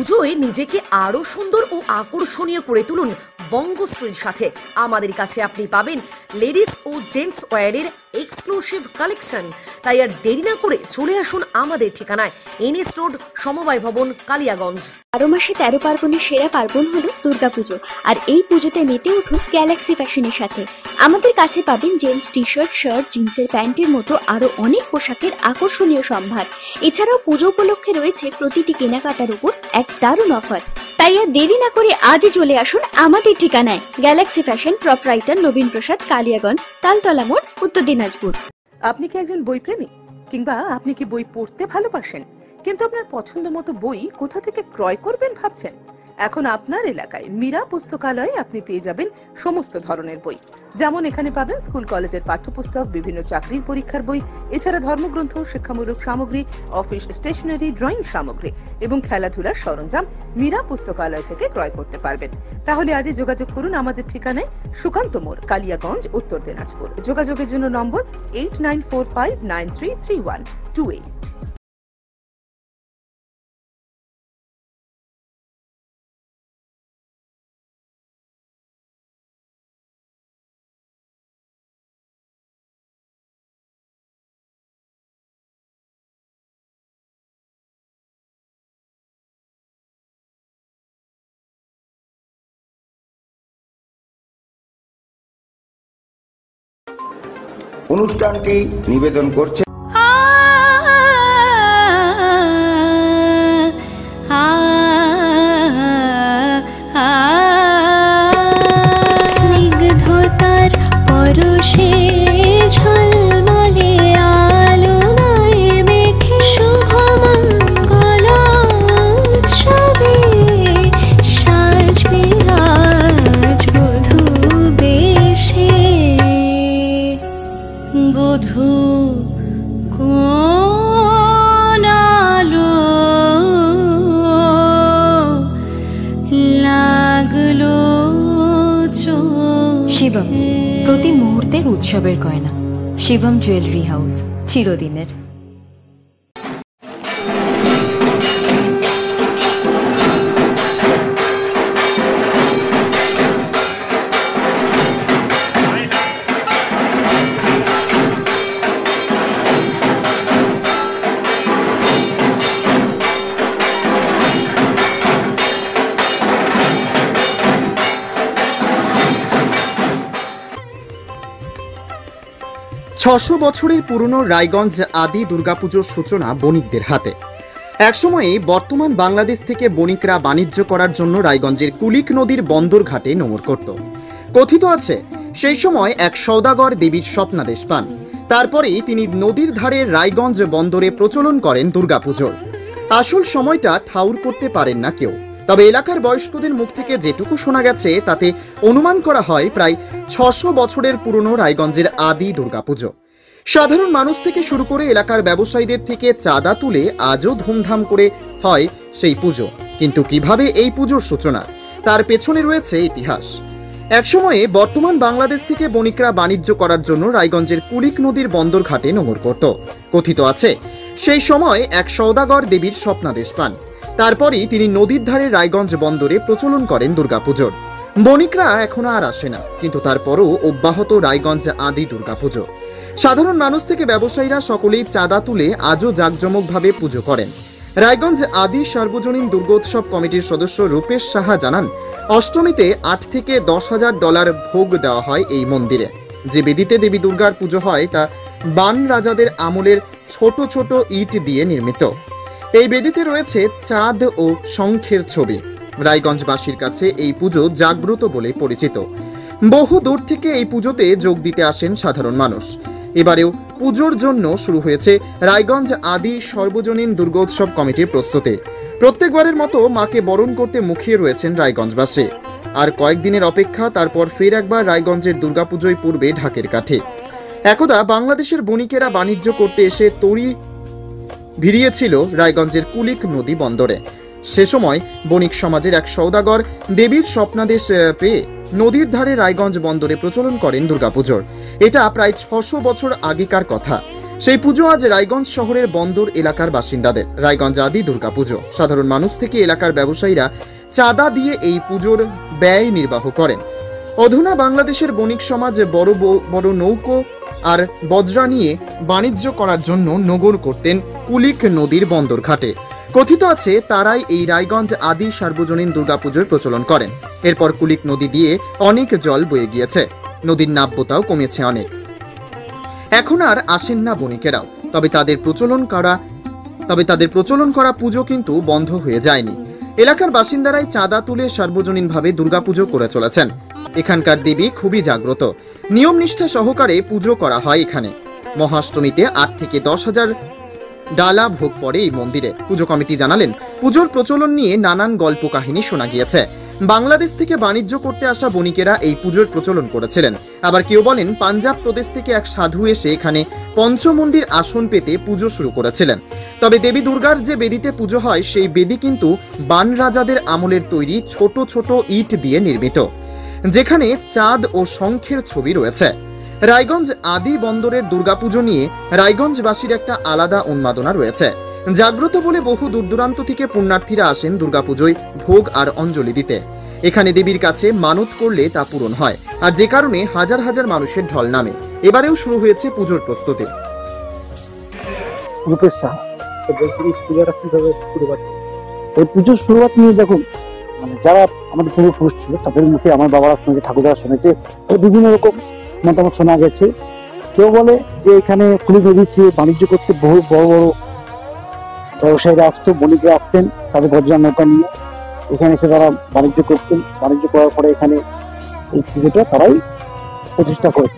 পুজোয় নিজেকে আরো সুন্দর ও আকর্ষণীয় করে তুলুন বঙ্গশ্রীর সাথে। আমাদের কাছে আপনি পাবেন লেডিস ও জেন্টস ওয়্যারের এক্সক্লুসিভ কালেকশন। তাই আর দেরি না করে চলে আসুন আমাদের ঠিকানায়, এনএস রোড, সমবায় ভবন, কালিয়াগঞ্জ। 12 মাসে 13 পার্বণের সেরা পার্বণ হলো দুর্গাপুজো, আর এই পুজোতে মেতে উঠুন গ্যালাক্সি ফ্যাশনের সাথে। আমাদের কাছে পাবেন জেন্টস টি শার্ট, শার্ট, জিন্সের প্যান্টের মতো আরো অনেক পোশাকের আকর্ষণীয় সম্ভার। এছাড়াও পুজো উপলক্ষে রয়েছে প্রতিটি কেনাকাটার উপর এক দারুণ অফার। তাই আর দেরি না করে আজই চলে আসুন আমাদের ঠিকানায়, গ্যালাক্সি ফ্যাশন, প্রোপ্রাইটার নবীন প্রসাদ, কালিয়াগঞ্জ, তালতলা মোড়, উত্তর দিনাজপুর। আপনি কি একজন বই প্রেমী, কিংবা আপনি কি বই পড়তে ভালোবাসেন, কিন্তু আপনার পছন্দ মতো বই কোথা থেকে ক্রয় করবেন ভাবছেন? এখন আপনার এলাকায় মীরা পুস্তকালয়ে আপনি পেয়ে যাবেন সমস্ত ধরনের বই। যেমন এখানে পাবেন স্কুল কলেজের পাঠ্যপুস্তক, বিভিন্ন চাকরির পরীক্ষার বই, এছাড়া ধর্মগ্রন্থ, শিক্ষামূলক সামগ্রী, অফিস স্টেশনারি, ড্রয়িং সামগ্রী এবং খেলাধুলার সরঞ্জাম মীরা পুস্তকালয় থেকে ক্রয় করতে পারবেন। তাহলে আজই যোগাযোগ করুন আমাদের ঠিকানায়, সুকান্ত মোড়, কালিয়াগঞ্জ, উত্তর দিনাজপুর। যোগাযোগের জন্য নম্বর 8945933128। অনুষ্ঠানটি নিবেদন করছে স্নিগ্ধতার পরশে ঝলমলে আলোয় মেখে শুভমঙ্গল উৎসবে সাজবে আজ বধূ বেশে। বধূ কোন আলো লাগলো শিবম, প্রতি মুহূর্তের উৎসবের গয়না। শিবম জুয়েলারি হাউস, চিরদিনের। ছশো বছরের পুরনো রায়গঞ্জ আদি দুর্গাপুজোর সূচনা বণিকদের হাতে। একসময়ে বর্তমান বাংলাদেশ থেকে বণিকরা বাণিজ্য করার জন্য রায়গঞ্জের কুলিক নদীর বন্দর ঘাটে নোঙর করত। কথিত আছে সেই সময় এক সওদাগর দেবীর স্বপ্নাদেশ পান। তারপরেই তিনি নদীর ধারে রায়গঞ্জ বন্দরে প্রচলন করেন দুর্গাপুজোর। আসল সময়টা ঠাউর করতে পারেন না কেউ, তবে এলাকার বয়স্কদের মুখ থেকে যেটুকু শোনা গেছে তাতে অনুমান করা হয় প্রায় 600 বছরের পুরনো রায়গঞ্জের আদি দুর্গাপুজো। সাধারণ মানুষ থেকে শুরু করে এলাকার ব্যবসায়ীদের থেকে চাঁদা তুলে আজও ধুমধাম করে হয় সেই পুজো। কিন্তু কিভাবে এই পুজোর সূচনা, তার পেছনে রয়েছে ইতিহাস। একসময়ে বর্তমান বাংলাদেশ থেকে বণিকরা বাণিজ্য করার জন্য রায়গঞ্জের কুলিক নদীর বন্দর ঘাটে নোঙর করত। কথিত আছে সেই সময় এক সওদাগর দেবীর স্বপ্নাদেশ পান। তারপরই তিনি নদীর ধারে রায়গঞ্জ বন্দরে প্রচলন করেন দুর্গাপুজোর। বণিকরা এখনো আর আসে না, কিন্তু তারপরও অব্যাহত রায়গঞ্জ আদি দুর্গাপুজো। সাধারণ মানুষ থেকে ব্যবসায়ীরা সকলেই চাঁদা তুলে আজও জাঁকজমকভাবে পুজো করেন। রায়গঞ্জ আদি সার্বজনীন দুর্গোৎসব কমিটির সদস্য রূপেশ সাহা জানান, অষ্টমীতে 8 থেকে 10,000 ডলার ভোগ দেওয়া হয় এই মন্দিরে। যে বেদিতে দেবী দুর্গার পুজো হয় তা বান রাজাদের আমলের ছোট ছোট ইট দিয়ে নির্মিত। এই বেদিতে রয়েছে চাঁদ ও শঙ্খের ছবি। রায়গঞ্জবাসীর কাছে এই পুজো জাগ্রত বলে পরিচিত। বহু দূর থেকে এই পুজোতে যোগ দিতে আসেন সাধারণ মানুষ। এবারেও পুজোর জন্য শুরু হয়েছে রায়গঞ্জ আদি সর্বজনীন দুর্গোৎসব কমিটির প্রস্তুতি। প্রত্যেকবারের মতো মাকে বরণ করতে মুখিয়ে রয়েছেন রায়গঞ্জবাসী। আর কয়েকদিনের অপেক্ষা, তারপর ফের একবার রায়গঞ্জের দুর্গাপুজোয় পূর্বে ঢাকের কাঠে। একদা বাংলাদেশের বণিকেরা বাণিজ্য করতে এসে তরি ভিড়িয়েছিল রায়গঞ্জের কুলিক নদী বন্দরে। সে সময় বণিক সমাজের এক সওদাগর দেবীর স্বপ্নাদেশ পেয়ে নদীর ধারে রায়গঞ্জ বন্দরে প্রচলন করেন দুর্গাপুজোর। এটা প্রায় 600 বছর আগেকার কথা। সেই পুজো আজ রায়গঞ্জ শহরের বন্দর এলাকার বাসিন্দাদের। রায়গঞ্জ আদি দুর্গাপুজো। সাধারণ মানুষ থেকে এলাকার ব্যবসায়ীরা চাঁদা দিয়ে এই পুজোর ব্যয় নির্বাহ করেন। অধুনা বাংলাদেশের বণিক সমাজ বড় বড় নৌকো আর বজ্রা নিয়ে বাণিজ্য করার জন্য নগর করতেন কুলিক নদীর বন্দর ঘাটে। কথিত আছে তারাই এই রায়গঞ্জ আদি সার্বজনীন দুর্গাপুজোর প্রচলন করেন। এরপর কুলিক নদী দিয়ে অনেক জল বয়ে গিয়েছে, নদীর নাব্যতাও কমেছে অনেক। এখন আর আসেন না বণিকেরাও, তবে তাদের প্রচলন করা পুজো কিন্তু বন্ধ হয়ে যায়নি। এলাকার বাসিন্দারাই চাঁদা তুলে সার্বজনীনভাবে দুর্গাপুজো করে চলেছেন। এখানকার দেবী খুবই জাগ্রত, নিয়ম নিষ্ঠা সহকারে পুজো করা হয় এখানে। মহাষ্টমীতে 8 থেকে 10,000 ডালা ভোগ পড়ে এই মন্দিরে। পুজো কমিটি জানালেন, পুজোর প্রচলন নিয়ে নানান গল্প কাহিনী শোনা গিয়েছে। বাংলাদেশ থেকে বাণিজ্য করতে আসা বণিকেরা এই পুজোর প্রচলন করেছিলেন। আবার কেউ বলেন পাঞ্জাব প্রদেশ থেকে এক সাধু এসে এখানে পঞ্চমন্ডির আসন পেতে পুজো শুরু করেছিলেন। তবে দেবী দুর্গার যে বেদিতে পুজো হয় সেই বেদি কিন্তু বান রাজাদের আমলের তৈরি ছোট ছোট ইট দিয়ে নির্মিত, যেখানে চাঁদ ও শঙ্খের ছবি রয়েছে। রায়গঞ্জ আদি বন্দরের দুর্গাপুজো নিয়ে রায়গঞ্জবাসীর একটা আলাদা উন্মাদনা রয়েছে। জাগ্রত বলে বহু দূর দূরান্ত থেকে পুণ্যার্থীরা আসেন দুর্গাপুজোয় ভোগ আর অঞ্জলি দিতে। এখানে দেবীর কাছে মানত করলে তা পূরণ হয়, আর যে কারণে হাজার হাজার মানুষের ঢল নামে। এবারেও শুরু হয়েছে পুজোর প্রস্তুতি। এই পুজোর শুরুয়াত নিয়ে দেখুন, যারা আমাদের পূর্বপুরুষ ছিল তাদের মুখে আমার বাবারা শুনেছে, ঠাকুরদারা শুনেছে, বিভিন্ন রকম মতামত শোনা গেছে। কেউ বলে যে এখানে কুলি নদীতে বাণিজ্য করতে বহু বড় বড় ব্যবসায়ীরা আসতো, বণিকরা আসতেন তাদের বজ্রা নৌকা নিয়ে এখানে এসে তারা বাণিজ্য করতেন। বাণিজ্য করার পরে এখানে এই পুজোটা তারাই প্রতিষ্ঠা করেছে।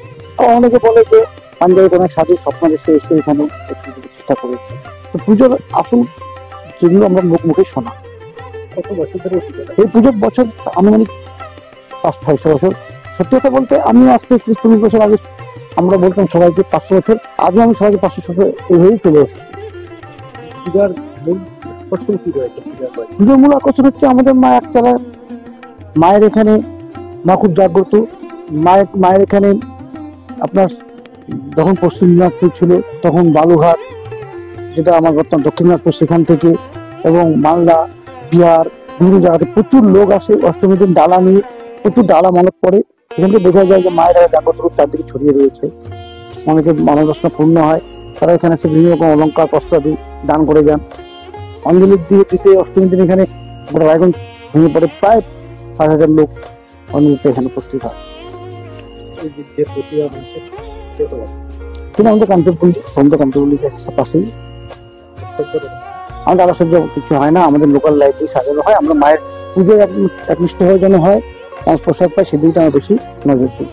অনেকে বলে যে পাঞ্জাবের অনেক সাধু স্বপ্ন এসে এখানে পুজো প্রতিষ্ঠা করেছে। তো পুজোর আসল যেগুলো আমরা মুখে শোনা। কত বছর ধরে এই পুজোর বছর আনুমানিক 500-600 বছর। সত্যি কথা বলতে আমি আজকে 30-40 বছর আগে আমরা বলতাম সবাইকে 500 বছর, আজও আমি সবাইকে 500 বছর এইভাবেই চলে এসেছি। পূজার মূল আকর্ষণ কি রয়েছে? পুজোর মূল আকর্ষণ হচ্ছে আমাদের মা একচারা, মায়ের এখানে মা খুব জাগ্রত। মায়ের এখানে আপনার যখন পশ্চিম দিনাজপুর ছিল তখন বালুঘাট, যেটা আমার বর্তমান দক্ষিণ দিনাজপুর, সেখান থেকে এবং মালদা, বিহার, বিভিন্ন জায়গাতে প্রচুর লোক আসে অষ্টমীর দিন ডালা নিয়ে। প্রচুর ডালা মানত পড়ে। এখান থেকে বোঝা যায় যে মায়ের জাগ্রত রূপ চারদিকে ছড়িয়ে রয়েছে। অনেকে মনোবাসনা পূর্ণ হয়, তারা এখানে এসে বিভিন্ন রকম অলঙ্কার প্রস্তাদি দান করে যান। অঞ্জলি দিয়ে দিতে অষ্টমীর দিন এখানে রায়গঞ্জ ভেঙে পড়ে প্রায় 5,000 লোক অঞ্জলিতে এখানে উপস্থিত হয়। কিন্তু আমাদের কান্তপল্লী পাশেই আমাদের আলোচনা কিছু হয় না, আমাদের লোকাল লাইব্রেরি সাজানো হয়। আমরা মায়ের পুজোয় একনিষ্ঠ হয়ে যেন হয়, প্রসাদ পায় সেদিকটা আমরা বেশি নজর দিই।